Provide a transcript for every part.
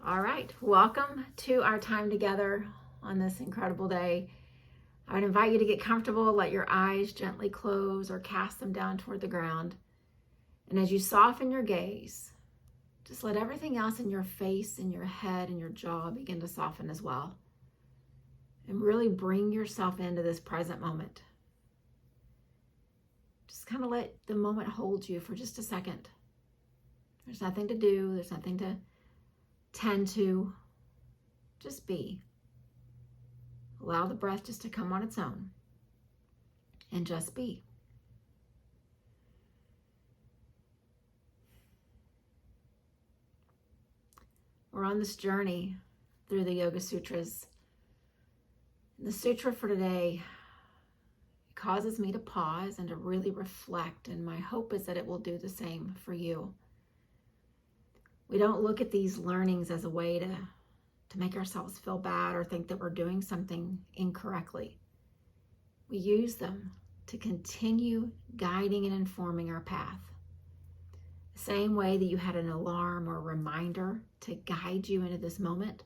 All right, welcome to our time together on this incredible day. I would invite you to get comfortable, let your eyes gently close or cast them down toward the ground. And as you soften your gaze, just let everything else in your face and your head and your jaw begin to soften as well. And really bring yourself into this present moment. Just kind of let the moment hold you for just a second. There's nothing to do, there's nothing to tend to. Just be. Allow the breath just to come on its own and just be. We're on this journey through the Yoga Sutras. The sutra for today causes me to pause and to really reflect, and my hope is that it will do the same for you. We don't look at these learnings as a way to make ourselves feel bad or think that we're doing something incorrectly. We use them to continue guiding and informing our path. The same way that you had an alarm or reminder to guide you into this moment,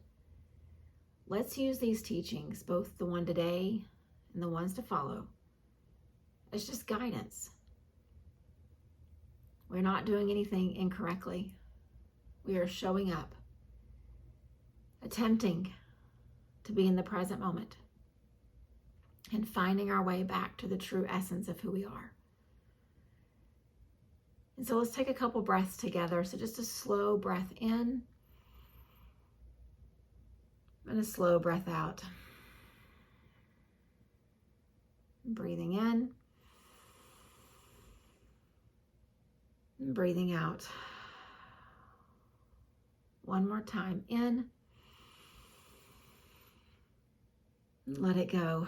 let's use these teachings, both the one today and the ones to follow, as just guidance. We're not doing anything incorrectly. We are showing up, attempting to be in the present moment and finding our way back to the true essence of who we are. And so let's take a couple breaths together. So just a slow breath in and a slow breath out. Breathing in and breathing out. One more time, in. Let it go.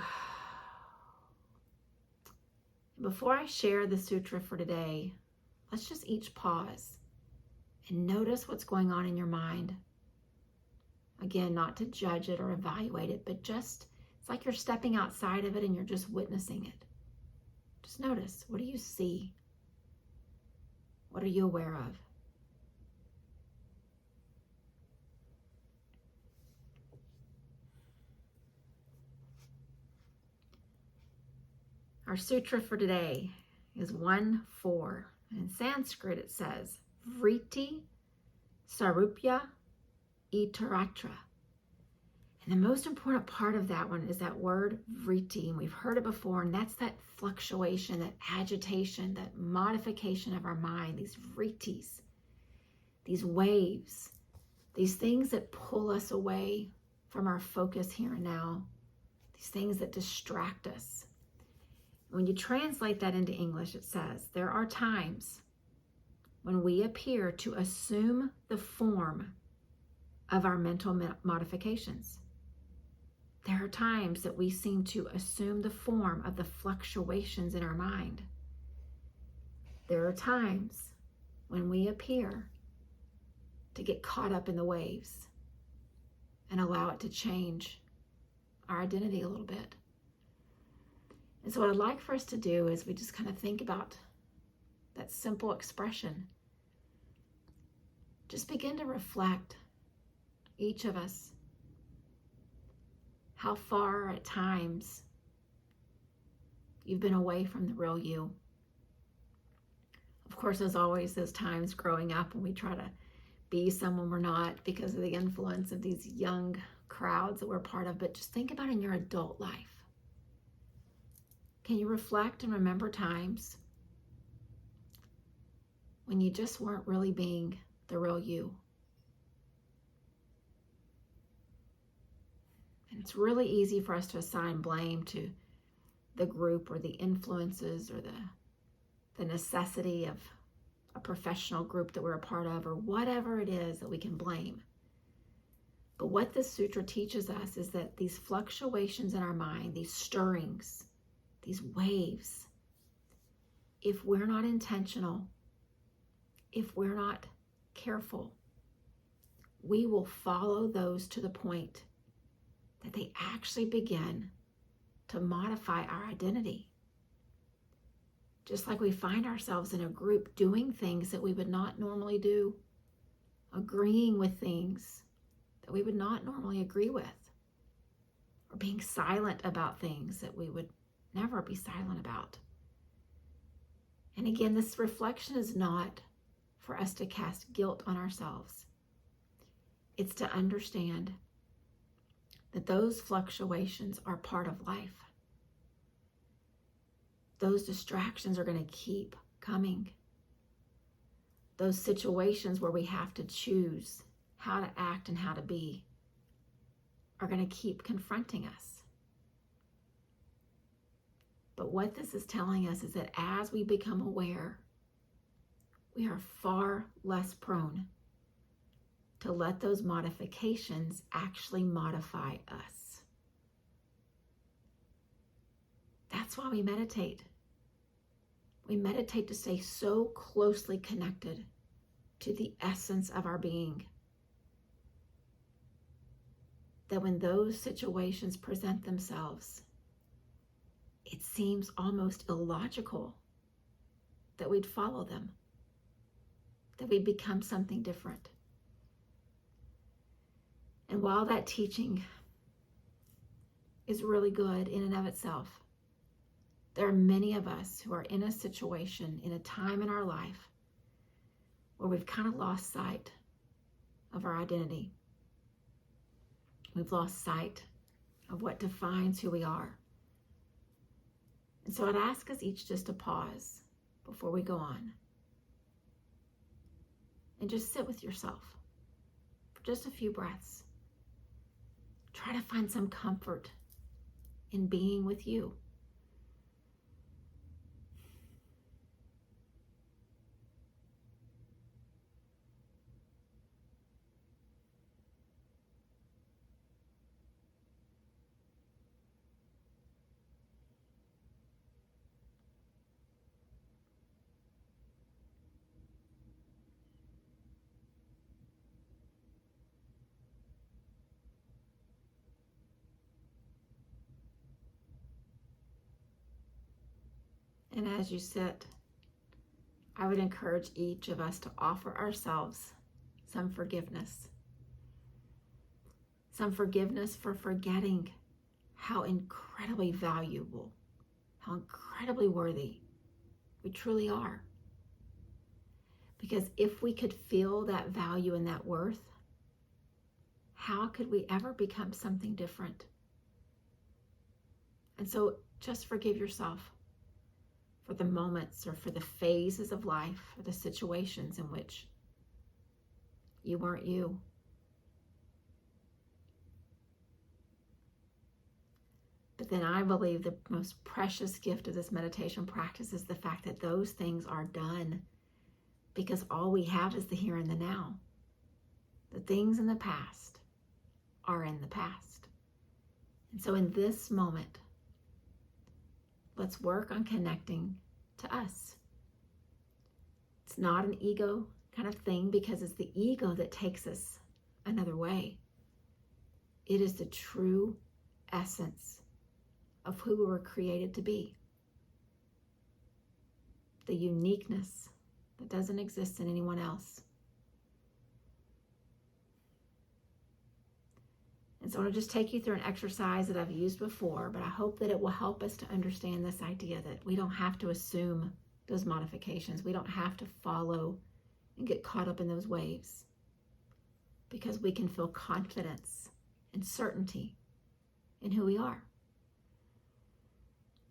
Before I share the sutra for today, let's just each pause and notice what's going on in your mind. Again, not to judge it or evaluate it, but just, it's like you're stepping outside of it and you're just witnessing it. Just notice, what do you see? What are you aware of? Our sutra for today is 1-4. In Sanskrit it says, Vritti Sarupya Itaratra. And the most important part of that one is that word vritti. And we've heard it before, and that's that fluctuation, that agitation, that modification of our mind, these vrittis, these waves, these things that pull us away from our focus here and now, these things that distract us. When you translate that into English, it says, there are times when we appear to assume the form of our mental modifications. There are times that we seem to assume the form of the fluctuations in our mind. There are times when we appear to get caught up in the waves and allow it to change our identity a little bit. And so what I'd like for us to do is we just kind of think about that simple expression. Just begin to reflect, each of us, how far at times you've been away from the real you. Of course, there's always those times growing up when we try to be someone we're not because of the influence of these young crowds that we're part of, but just think about in your adult life. Can you reflect and remember times when you just weren't really being the real you? And it's really easy for us to assign blame to the group or the influences or the necessity of a professional group that we're a part of, or whatever it is that we can blame. But what this sutra teaches us is that these fluctuations in our mind, these stirrings, these waves, if we're not intentional, if we're not careful, we will follow those to the point that they actually begin to modify our identity. Just like we find ourselves in a group doing things that we would not normally do, agreeing with things that we would not normally agree with, or being silent about things that we would never be silent about. And again, this reflection is not for us to cast guilt on ourselves. It's to understand that those fluctuations are part of life. Those distractions are going to keep coming. Those situations where we have to choose how to act and how to be are going to keep confronting us. But what this is telling us is that as we become aware, we are far less prone to let those modifications actually modify us. That's why we meditate. We meditate to stay so closely connected to the essence of our being that when those situations present themselves, it seems almost illogical that we'd follow them, that we'd become something different. And while that teaching is really good in and of itself, there are many of us who are in a situation, in a time in our life, where we've kind of lost sight of our identity. We've lost sight of what defines who we are. And so I'd ask us each just to pause before we go on and just sit with yourself for just a few breaths. Try to find some comfort in being with you. And as you sit, I would encourage each of us to offer ourselves some forgiveness. Some forgiveness for forgetting how incredibly valuable, how incredibly worthy we truly are. Because if we could feel that value and that worth, how could we ever become something different? And so just forgive yourself for the moments or for the phases of life or the situations in which you weren't you. But then I believe the most precious gift of this meditation practice is the fact that those things are done because all we have is the here and the now. The things in the past are in the past. And so in this moment, let's work on connecting to us. It's not an ego kind of thing because it's the ego that takes us another way. It is the true essence of who we were created to be. The uniqueness that doesn't exist in anyone else. And so I want to just take you through an exercise that I've used before, but I hope that it will help us to understand this idea that we don't have to assume those modifications. We don't have to follow and get caught up in those waves, because we can feel confidence and certainty in who we are.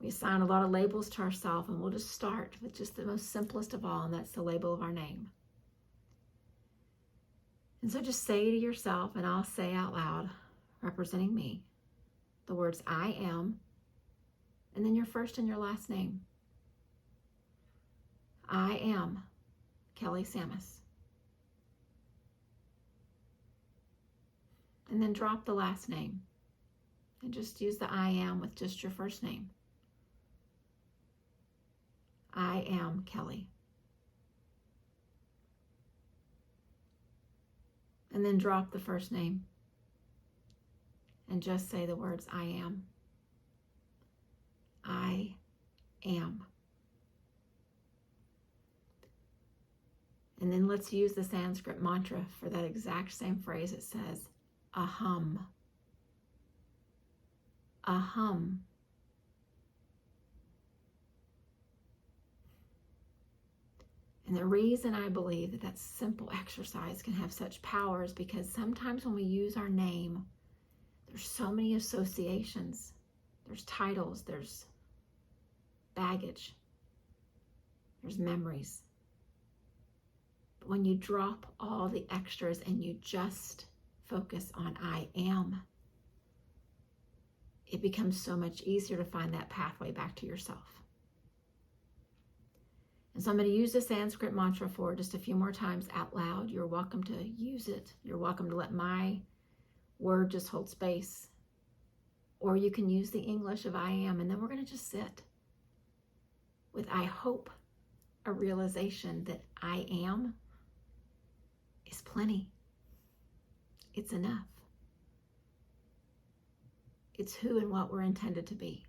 We assign a lot of labels to ourselves, and we'll just start with just the most simplest of all, and that's the label of our name. And so just say to yourself, and I'll say out loud, representing me, the words I am, and then your first and your last name. I am Kelly Samus. And then drop the last name and just use the I am with just your first name. I am Kelly. And then drop the first name and just say the words I am. I am. And then let's use the Sanskrit mantra for that exact same phrase. It says, aham. Aham. And the reason I believe that that simple exercise can have such power is because sometimes when we use our name, there's so many associations. There's titles, there's baggage, there's memories. But when you drop all the extras and you just focus on I am, it becomes so much easier to find that pathway back to yourself. And so I'm going to use the Sanskrit mantra for just a few more times out loud. You're welcome to use it. You're welcome to let my word just hold space. Or you can use the English of I am, and then we're going to just sit with, I hope, a realization that I am is plenty. It's enough. It's who and what we're intended to be.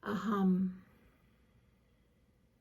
Aham.